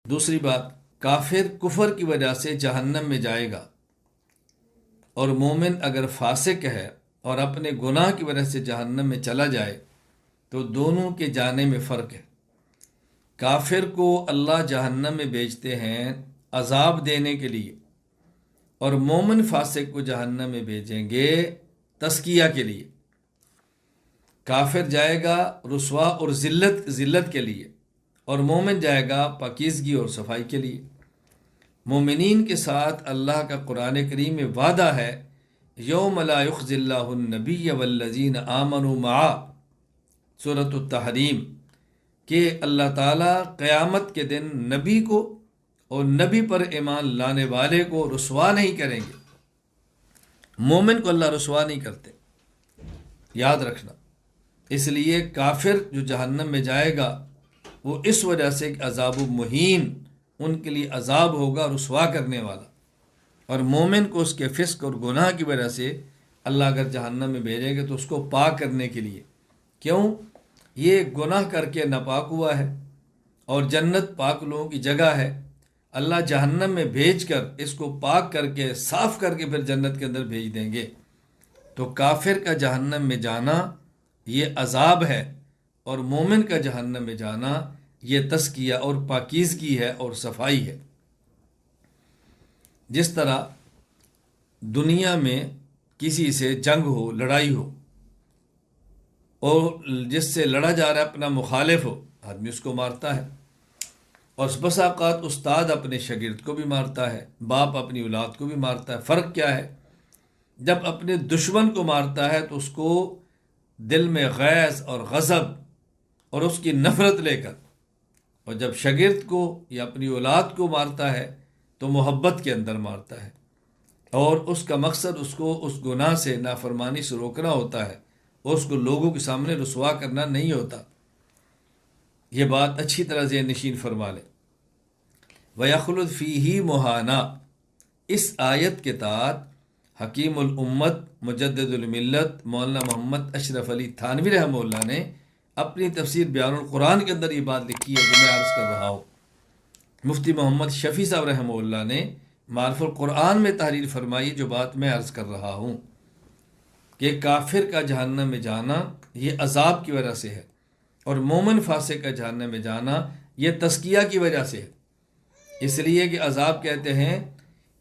دوسری بات، کافر کفر کی وجہ سے جہنم میں جائے گا، اور مومن اگر فاسق ہے اور اپنے گناہ کی وجہ سے جہنم میں چلا جائے تو دونوں کے جانے میں فرق ہے۔ کافر کو اللہ جہنم میں بھیجتے ہیں عذاب دینے کے لیے، اور مومن فاسق کو جہنم میں بھیجیں گے تزکیہ کے لیے۔ کافر جائے گا رسوا اور ذلت کے لیے، اور مومن جائے گا پاکیزگی اور صفائی کے لیے۔ مومنین کے ساتھ اللہ کا قرآن کریم میں وعدہ ہے، یوم لا یخزی اللہ النبی والذین آمنوا معہ، سورۃ التحریم، کہ اللہ تعالیٰ قیامت کے دن نبی کو اور نبی پر ایمان لانے والے کو رسوا نہیں کریں گے۔ مومن کو اللہ رسوا نہیں کرتے، یاد رکھنا۔ اس لیے کافر جو جہنم میں جائے گا وہ اس وجہ سے کہ عذاب مہین، ان کے لیے عذاب ہوگا رسوا کرنے والا، اور مومن کو اس کے فسق اور گناہ کی وجہ سے اللہ اگر جہنم میں بھیجے گا تو اس کو پاک کرنے کے لیے۔ کیوں؟ یہ گناہ کر کے ناپاک ہوا ہے، اور جنت پاک لوگوں کی جگہ ہے۔ اللہ جہنم میں بھیج کر اس کو پاک کر کے صاف کر کے پھر جنت کے اندر بھیج دیں گے۔ تو کافر کا جہنم میں جانا یہ عذاب ہے، اور مومن کا جہنم میں جانا یہ تزکیہ اور پاکیزگی ہے اور صفائی ہے۔ جس طرح دنیا میں کسی سے جنگ ہو، لڑائی ہو، اور جس سے لڑا جا رہا ہے اپنا مخالف ہو، آدمی اس کو مارتا ہے، اور بسا اوقات استاد اپنے شاگرد کو بھی مارتا ہے، باپ اپنی اولاد کو بھی مارتا ہے۔ فرق کیا ہے؟ جب اپنے دشمن کو مارتا ہے تو اس کو دل میں غیظ اور غضب اور اس کی نفرت لے کر، اور جب شاگرد کو یا اپنی اولاد کو مارتا ہے تو محبت کے اندر مارتا ہے، اور اس کا مقصد اس کو اس گناہ سے، نافرمانی سے روکنا ہوتا ہے، اور اس کو لوگوں کے سامنے رسوا کرنا نہیں ہوتا۔ یہ بات اچھی طرح ذہن نشین فرما لیں۔ وَيَخْلُدْ فِيهِ مُهَانًا، اس آیت کے تحت حکیم الامت مجدد الملت مولانا محمد اشرف علی تھانوی رحمہ اللہ نے اپنی تفسیر بیان القرآن کے اندر یہ بات لکھی ہے جو میں عرض کر رہا ہوں۔ مفتی محمد شفیع صاحب رحمہ اللہ نے معرف القرآن میں تحریر فرمائی جو بات میں عرض کر رہا ہوں، کہ کافر کا جہنم میں جانا یہ عذاب کی وجہ سے ہے، اور مومن فاسق کا جہنم میں جانا یہ تزکیہ کی وجہ سے ہے۔ اس لیے کہ عذاب کہتے ہیں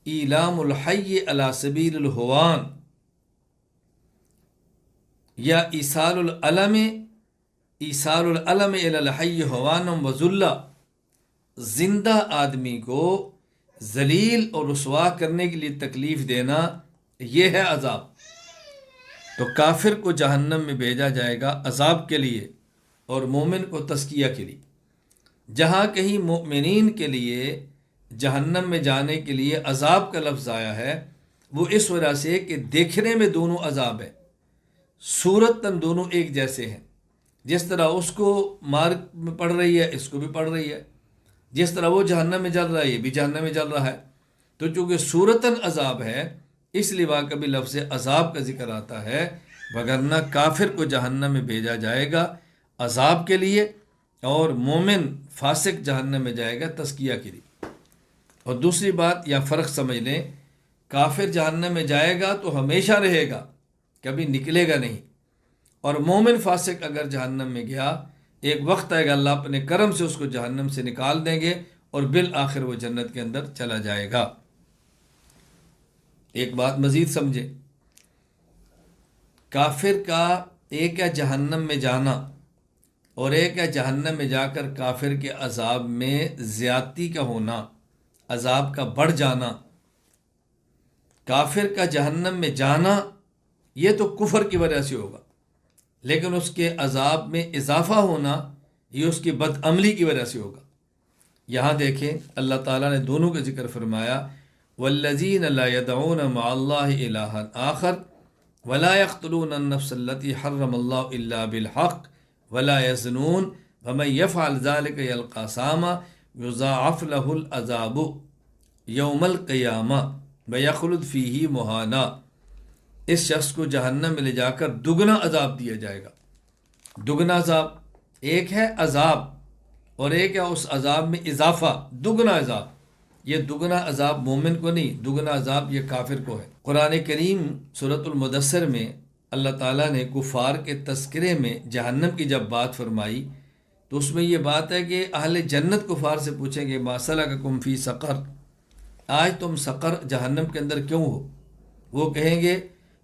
ایلام الحی علی سبیل الہوان، یا ایصال العلم الی الحی ہوان و ذلہ، زندہ آدمی کو ذلیل اور رسوا کرنے کے لیے تکلیف دینا، یہ ہے عذاب۔ تو کافر کو جہنم میں بھیجا جائے گا عذاب کے لیے، اور مومن کو تزکیہ کے لیے۔ جہاں کہیں مومنین کے لیے جہنم میں جانے کے لیے عذاب کا لفظ آیا ہے، وہ اس وجہ سے کہ دیکھنے میں دونوں عذاب ہے، صورتاً دونوں ایک جیسے ہیں۔ جس طرح اس کو مار پڑ رہی ہے، اس کو بھی پڑ رہی ہے۔ جس طرح وہ جہنم میں جل رہا ہے، یہ بھی جہنم میں جل رہا ہے۔ تو چونکہ صورتاً عذاب ہے، اس لیے وہاں کبھی لفظ عذاب کا ذکر آتا ہے، وگرنہ کافر کو جہنم میں بھیجا جائے گا عذاب کے لیے، اور مومن فاسق جہنم میں جائے گا تزکیہ کے لیے۔ اور دوسری بات، یا فرق سمجھ لیں، کافر جہنم میں جائے گا تو ہمیشہ رہے گا، کبھی نکلے گا نہیں، اور مومن فاسق اگر جہنم میں گیا، ایک وقت آئے گا اللہ اپنے کرم سے اس کو جہنم سے نکال دیں گے، اور بالآخر وہ جنت کے اندر چلا جائے گا۔ ایک بات مزید سمجھیں، کافر کا ایک ہے جہنم میں جانا، اور ایک ہے جہنم میں جا کر کافر کے عذاب میں زیادتی کا ہونا، عذاب کا بڑھ جانا۔ کافر کا جہنم میں جانا یہ تو کفر کی وجہ سے ہوگا، لیکن اس کے عذاب میں اضافہ ہونا یہ اس کی بدعملی کی وجہ سے ہوگا۔ یہاں دیکھیں اللہ تعالیٰ نے دونوں کا ذکر فرمایا، والذین لا يدعون مع اللہ الہا آخر ولا يقتلون النفس التي حرم اللہ الا بالحق ولا يزنون ومن يفعل ذلك يلقى أثاما يضاعف له العذاب یوم القیامہ ويخلد فیہ مہانا، اس شخص کو جہنم میں لے جا کر دگنا عذاب دیا جائے گا۔ دگنا عذاب، ایک ہے عذاب اور ایک ہے اس عذاب میں اضافہ، دگنا عذاب۔ یہ دگنا عذاب مومن کو نہیں، دگنا عذاب یہ کافر کو ہے۔ قرآن کریم سورۃ المدثر میں اللہ تعالیٰ نے کفار کے تذکرے میں جہنم کی جب بات فرمائی تو اس میں یہ بات ہے کہ اہل جنت کفار سے پوچھیں گے ما سلککم فی سقر، آج تم سقر جہنم کے اندر کیوں ہو؟ وہ کہیں گے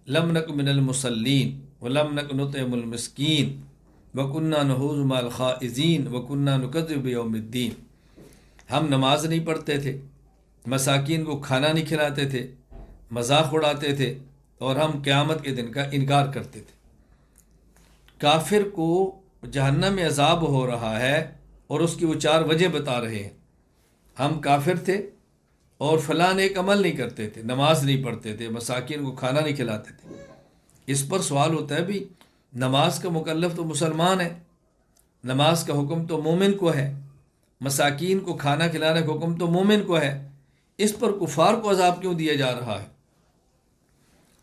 لم نک من المصلین ولم نک نطعم المسکین وکنہ نحوظ مع الخائضین وکنہ نکذب بیوم الدین۔ ہم نماز نہیں پڑھتے تھے، مساکین کو کھانا نہیں کھلاتے تھے، مذاق اڑاتے تھے، اور ہم قیامت کے دن کا انکار کرتے تھے۔ کافر کو جہنم میں عذاب ہو رہا ہے اور اس کی وہ 4 وجہ بتا رہے ہیں۔ ہم کافر تھے اور فلاں ایک عمل نہیں کرتے تھے، نماز نہیں پڑھتے تھے، مساکین کو کھانا نہیں کھلاتے تھے۔ اس پر سوال ہوتا ہے بھی نماز کا مکلف تو مسلمان ہے، نماز کا حکم تو مومن کو ہے، مساکین کو کھانا کھلانے کا حکم تو مومن کو ہے، اس پر کفار کو عذاب کیوں دیا جا رہا ہے؟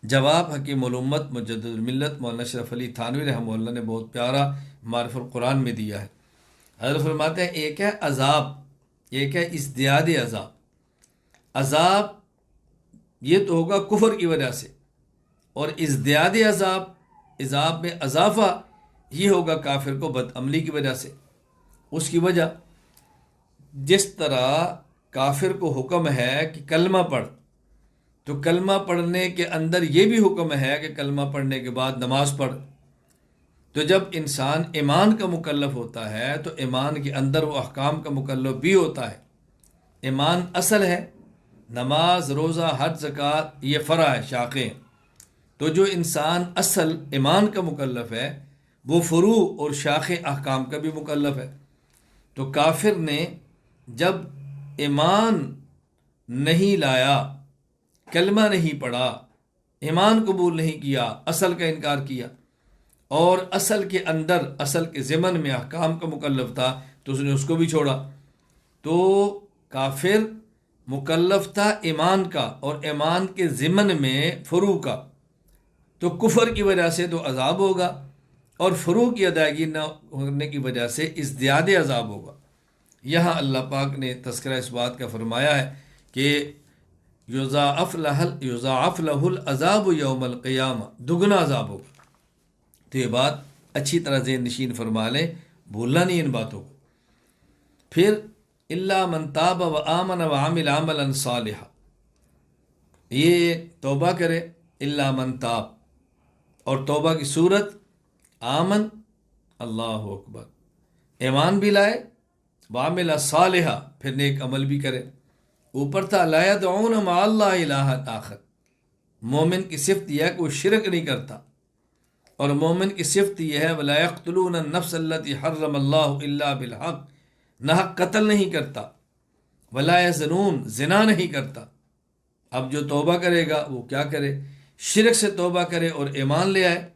جواب حکیم الامت مجدد الملت مولانا اشرف علی تھانوی رحمہ اللہ نے بہت پیارا معرف القرآن میں دیا ہے۔ حضرت فرماتے ہیں ایک ہے عذاب، ایک ہے ازدیاد عذاب۔ عذاب یہ تو ہوگا کفر کی وجہ سے، اور ازدیاد عذاب میں اضافہ یہ ہوگا کافر کو بد عملی کی وجہ سے۔ اس کی وجہ جس طرح کافر کو حکم ہے کہ کلمہ پڑھ، تو کلمہ پڑھنے کے اندر یہ بھی حکم ہے کہ کلمہ پڑھنے کے بعد نماز پڑھ۔ تو جب انسان ایمان کا مکلف ہوتا ہے تو ایمان کے اندر وہ احکام کا مکلف بھی ہوتا ہے۔ ایمان اصل ہے، نماز، روزہ، حج، زکوٰۃ یہ فرع ہے، شاخیں۔ تو جو انسان اصل ایمان کا مکلف ہے وہ فروع اور شاخ احکام کا بھی مکلف ہے۔ تو کافر نے جب ایمان نہیں لایا، کلمہ نہیں پڑھا، ایمان قبول نہیں کیا، اصل کا انکار کیا، اور اصل کے اندر، اصل کے ضمن میں احکام کا مکلف تھا تو اس نے اس کو بھی چھوڑا۔ تو کافر مکلف تھا ایمان کا اور ایمان کے ضمن میں فروع کا، تو کفر کی وجہ سے تو عذاب ہوگا، اور فروع کی ادائیگی نہ ہونے کی وجہ سے ازدیاد عذاب ہوگا۔ یہاں اللہ پاک نے تذکرہ اس بات کا فرمایا ہے کہ یضاعف لہ العذاب یوم القیامہ، دگنا عذاب ہوگا۔ تو یہ بات اچھی طرح ذہن نشین فرما لیں، بھولنا نہیں ان باتوں کو۔ پھر الا من تاب و آمن و عمل عملا صالحا، یہ توبہ کرے، الا من تاب، اور توبہ کی صورت آمن، اللہ اکبر، ایمان بھی لائے، وعمل صالحا، پھر نیک عمل بھی کرے۔ اوپر تھا لا يدعون مع اللہ الہ آخر، مومن کی صفت یہ ہے کہ وہ شرک نہیں کرتا، اور مومن کی صفت یہ ہے ولا يقتلون النفس التي حرم اللہ الا بالحق، ناحق قتل نہیں کرتا، ولا يزنون، زنا نہیں کرتا۔ اب جو توبہ کرے گا وہ کیا کرے؟ شرک سے توبہ کرے اور ایمان لے آئے،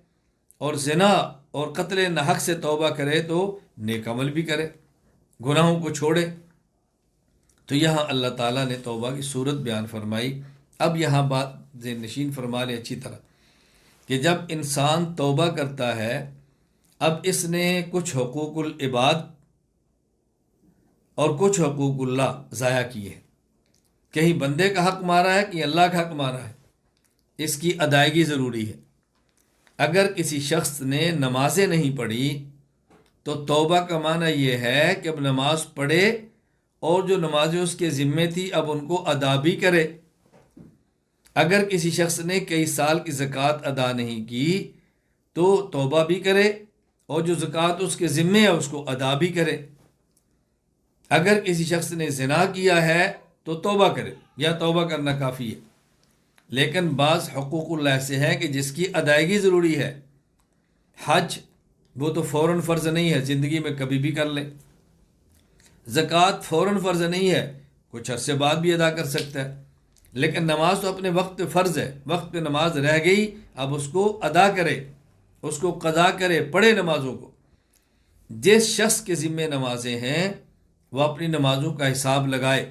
اور زنا اور قتل ناحق سے توبہ کرے تو نیک عمل بھی کرے، گناہوں کو چھوڑے۔ تو یہاں اللہ تعالیٰ نے توبہ کی صورت بیان فرمائی۔ اب یہاں بات ذہن نشین فرما لے اچھی طرح کہ جب انسان توبہ کرتا ہے، اب اس نے کچھ حقوق العباد اور کچھ حقوق اللہ ضائع کیے ہیں۔ کہیں بندے کا حق مارا ہے کہ اللہ کا حق مارا ہے، اس کی ادائیگی ضروری ہے۔ اگر کسی شخص نے نمازیں نہیں پڑھی تو توبہ کا معنی یہ ہے کہ اب نماز پڑھے اور جو نمازیں اس کے ذمے تھی اب ان کو ادا بھی کرے۔ اگر کسی شخص نے کئی سال کی زکوٰۃ ادا نہیں کی تو توبہ بھی کرے، اور جو زکوٰۃ اس کے ذمے ہے اس کو ادا بھی کرے۔ اگر کسی شخص نے زنا کیا ہے تو توبہ کرے، یا توبہ کرنا کافی ہے۔ لیکن بعض حقوق اللہ ایسے ہیں کہ جس کی ادائیگی ضروری ہے۔ حج وہ تو فوراً فرض نہیں ہے، زندگی میں کبھی بھی کر لیں۔ زکوٰۃ فوراً فرض نہیں ہے، کچھ عرصے بعد بھی ادا کر سکتا ہے۔ لیکن نماز تو اپنے وقت پہ فرض ہے، وقت پہ نماز رہ گئی، اب اس کو ادا کرے، اس کو قضا کرے، پڑھے نمازوں کو۔ جس شخص کے ذمے نمازیں ہیں وہ اپنی نمازوں کا حساب لگائے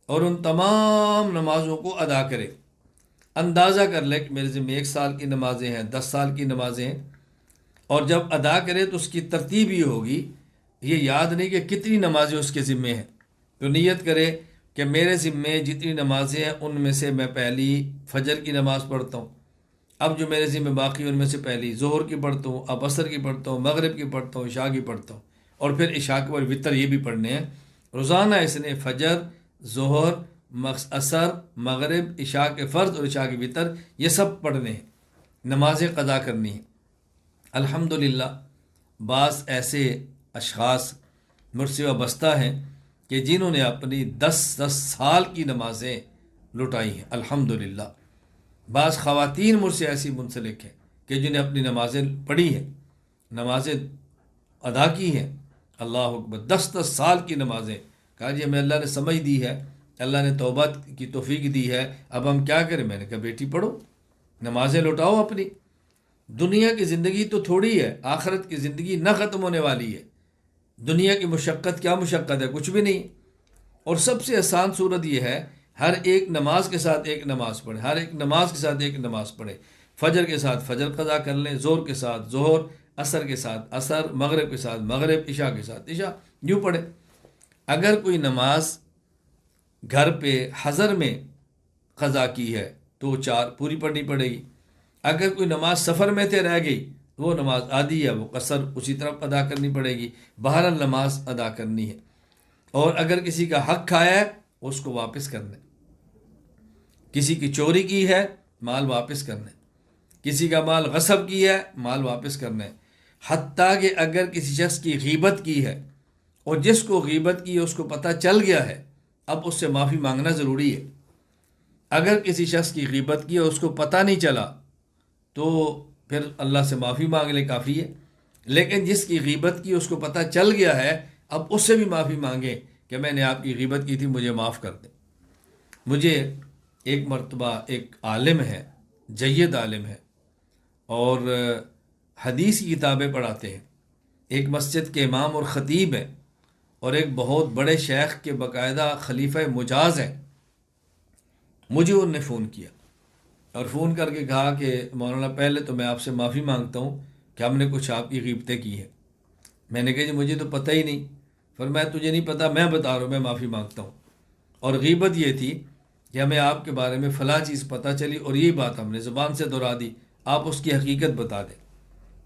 اور ان تمام نمازوں کو ادا کرے۔ اندازہ کر لے کہ میرے ذمہ 1 سال کی نمازیں ہیں، 10 سال کی نمازیں ہیں، اور جب ادا کرے تو اس کی ترتیب یہ ہوگی یہ یاد نہیں کہ کتنی نمازیں اس کے ذمے ہیں، تو نیت کرے کہ میرے ذمے جتنی نمازیں ہیں ان میں سے میں پہلی فجر کی نماز پڑھتا ہوں، اب جو میرے ذمہ باقی ان میں سے پہلی ظہر کی پڑھتا ہوں، اب عصر کی پڑھتا ہوں، مغرب کی پڑھتا ہوں، عشاء کی پڑھتا ہوں، اور پھر عشاء کے بعد وطر یہ بھی پڑھنے ہیں۔ روزانہ اس نے فجر، ظہر، عصر، مغرب، عشاء کے فرض اور عشاء کی وطر یہ سب پڑھنے ہیں، نمازیں قضا کرنی ہیں۔ الحمدللہ بعض ایسے اشخاص مجھ سے وابستہ ہیں کہ جنہوں نے اپنی 10 سال کی نمازیں لٹائی ہیں، الحمدللہ۔ بعض خواتین مجھ سے ایسی منسلک ہیں کہ جنہیں اپنی نمازیں پڑھی ہیں، نمازیں ادا کی ہیں، اللہ اکبر، 10 سال کی نمازیں۔ کہا جی ہمیں اللہ نے سمجھ دی ہے، اللہ نے توبہ کی توفیق دی ہے، اب ہم کیا کریں؟ میں نے کہا بیٹی پڑھو، نمازیں لوٹاؤ اپنی۔ دنیا کی زندگی تو تھوڑی ہے، آخرت کی زندگی نہ ختم ہونے والی ہے۔ دنیا کی مشقت کیا مشقت ہے؟ کچھ بھی نہیں۔ اور سب سے آسان صورت یہ ہے، ہر ایک نماز کے ساتھ ایک نماز پڑھے، ہر ایک نماز کے ساتھ ایک نماز پڑھے۔ فجر کے ساتھ فجر قضا کر لیں، ظہر کے ساتھ ظہر، عصر کے ساتھ عصر، مغرب کے ساتھ مغرب، عشاء کے ساتھ عشاء، یوں پڑھے۔ اگر کوئی نماز گھر پہ حضر میں قضا کی ہے تو 4 پوری پڑھنی پڑے گی۔ اگر کوئی نماز سفر میں تھے رہ گئی وہ نماز آدھی ہے، وہ قصر اسی طرح ادا کرنی پڑے گی۔ بہرحال نماز ادا کرنی ہے۔ اور اگر کسی کا حق کھایا ہے اس کو واپس کرنا ہے، کسی کی چوری کی ہے مال واپس کرنا ہے، کسی کا مال غصب کی ہے مال واپس کرنا ہے۔ حتیٰ کہ اگر کسی شخص کی غیبت کی ہے اور جس کو غیبت کی ہے اس کو پتہ چل گیا ہے، اب اس سے معافی مانگنا ضروری ہے۔ اگر کسی شخص کی غیبت کی اور اس کو پتہ نہیں چلا تو پھر اللہ سے معافی مانگ لے، کافی ہے۔ لیکن جس کی غیبت کی اس کو پتہ چل گیا ہے، اب اس سے بھی معافی مانگیں کہ میں نے آپ کی غیبت کی تھی، مجھے معاف کر دیں۔ مجھے ایک مرتبہ ایک عالم ہے، جید عالم ہے، اور حدیث کی کتابیں پڑھاتے ہیں، ایک مسجد کے امام اور خطیب ہیں، اور ایک بہت بڑے شیخ کے باقاعدہ خلیفہ مجاز ہیں۔ مجھے انہوں نے فون کیا اور فون کر کے کہا کہ مولانا پہلے تو میں آپ سے معافی مانگتا ہوں کہ ہم نے کچھ آپ کی غیبتیں کی ہیں۔ میں نے کہا جی مجھے تو پتہ ہی نہیں۔ فرمایا تجھے نہیں پتہ، میں بتا رہا ہوں، میں معافی مانگتا ہوں۔ اور غیبت یہ تھی کہ ہمیں آپ کے بارے میں فلاں چیز پتہ چلی اور یہی بات ہم نے زبان سے دہرا دی، آپ اس کی حقیقت بتا دیں۔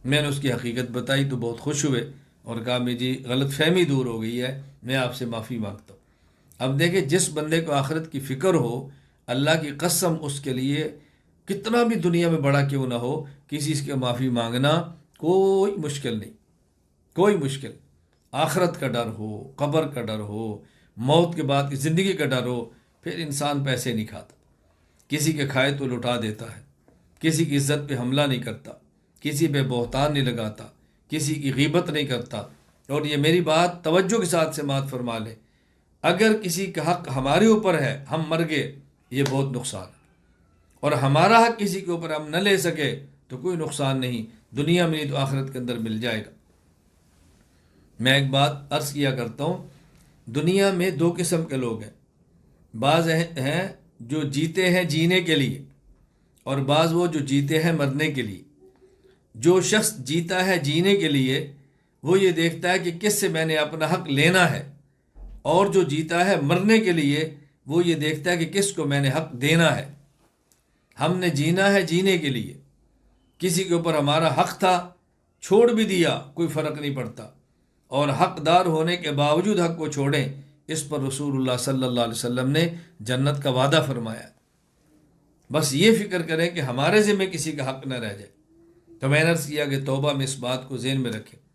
میں نے اس کی حقیقت بتائی تو بہت خوش ہوئے اور کہا میری غلط فہمی دور ہو گئی ہے، میں آپ سے معافی مانگتا ہوں۔ اب دیکھیں جس بندے کو آخرت کی فکر ہو، اللہ کی قسم اس کے لیے کتنا بھی دنیا میں بڑا کیوں نہ ہو، کسی سے معافی مانگنا کوئی مشکل نہیں، کوئی مشکل۔ آخرت کا ڈر ہو، قبر کا ڈر ہو، موت کے بعد کی زندگی کا ڈر ہو، پھر انسان پیسے نہیں کھاتا، کسی کے کھائے تو لٹا دیتا ہے، کسی کی عزت پہ حملہ نہیں کرتا، کسی پہ بہتان نہیں لگاتا، کسی کی غیبت نہیں کرتا۔ اور یہ میری بات توجہ کے ساتھ سماعت فرما لے، اگر کسی کا حق ہمارے اوپر ہے، ہم مر گئے، یہ بہت نقصان ہے، اور ہمارا حق کسی کے اوپر ہم نہ لے سکے تو کوئی نقصان نہیں، دنیا میں نہیں تو آخرت کے اندر مل جائے گا۔ میں ایک بات عرض کیا کرتا ہوں، دنیا میں 2 قسم کے لوگ ہیں، بعض ہیں جو جیتے ہیں جینے کے لیے، اور بعض وہ جو جیتے ہیں مرنے کے لیے۔ جو شخص جیتا ہے جینے کے لیے وہ یہ دیکھتا ہے کہ کس سے میں نے اپنا حق لینا ہے، اور جو جیتا ہے مرنے کے لیے وہ یہ دیکھتا ہے کہ کس کو میں نے حق دینا ہے۔ ہم نے جینا ہے جینے کے لیے، کسی کے اوپر ہمارا حق تھا، چھوڑ بھی دیا، کوئی فرق نہیں پڑتا، اور حقدار ہونے کے باوجود حق کو چھوڑیں، اس پر رسول اللہ صلی اللہ علیہ وسلم نے جنت کا وعدہ فرمایا۔ بس یہ فکر کریں کہ ہمارے ذمہ کسی کا حق نہ رہ جائے۔ تو میں نے عرض کیا کہ توبہ میں اس بات کو ذہن میں رکھیں